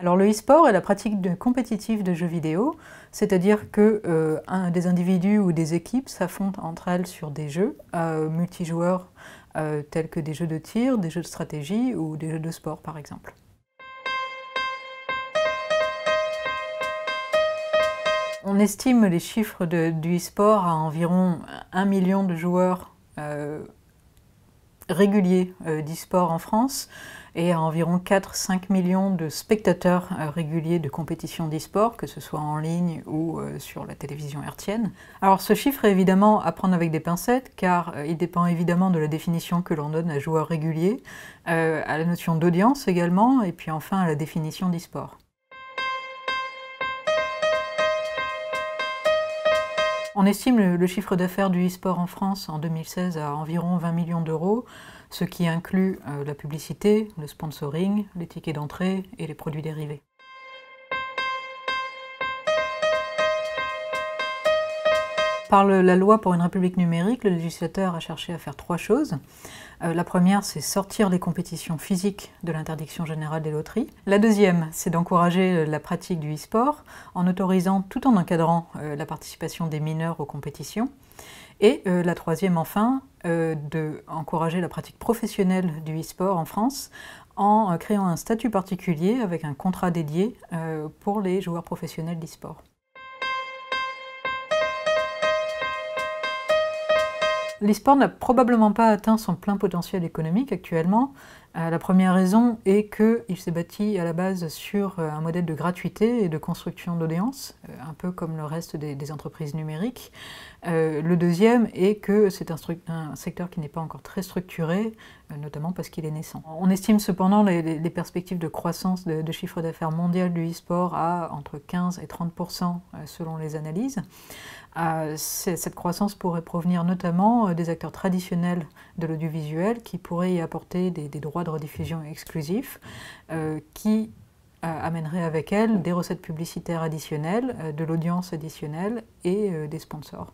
Alors le e-sport est la pratique compétitive de jeux vidéo, c'est-à-dire que des individus ou des équipes s'affrontent entre elles sur des jeux multijoueurs tels que des jeux de tir, des jeux de stratégie ou des jeux de sport par exemple. On estime les chiffres du e-sport à environ 1 million de joueurs réguliers d'e-sport en France et à environ 4-5 millions de spectateurs réguliers de compétitions d'e-sport, que ce soit en ligne ou sur la télévision hertzienne. Alors ce chiffre est évidemment à prendre avec des pincettes, car il dépend évidemment de la définition que l'on donne à joueur régulier, à la notion d'audience également, et puis enfin à la définition d'e-sport. On estime le chiffre d'affaires du e-sport en France en 2016 à environ 20 millions d'euros, ce qui inclut la publicité, le sponsoring, les tickets d'entrée et les produits dérivés. Par la loi pour une république numérique, le législateur a cherché à faire 3 choses. La première, c'est sortir les compétitions physiques de l'interdiction générale des loteries. La deuxième, c'est d'encourager la pratique du e-sport en autorisant tout en encadrant la participation des mineurs aux compétitions. Et la troisième, enfin, d'encourager la pratique professionnelle du e-sport en France en créant un statut particulier avec un contrat dédié pour les joueurs professionnels d'e-sport. L'e-sport n'a probablement pas atteint son plein potentiel économique actuellement. La première raison est qu'il s'est bâti à la base sur un modèle de gratuité et de construction d'audience, un peu comme le reste des entreprises numériques. Le deuxième est que c'est un secteur qui n'est pas encore très structuré, notamment parce qu'il est naissant. On estime cependant les perspectives de croissance de chiffre d'affaires mondial du e-sport à entre 15 et 30% selon les analyses. Cette croissance pourrait provenir notamment des acteurs traditionnels de l'audiovisuel qui pourraient y apporter des droits de rediffusion exclusifs qui amèneraient avec elles des recettes publicitaires additionnelles, de l'audience additionnelle et des sponsors.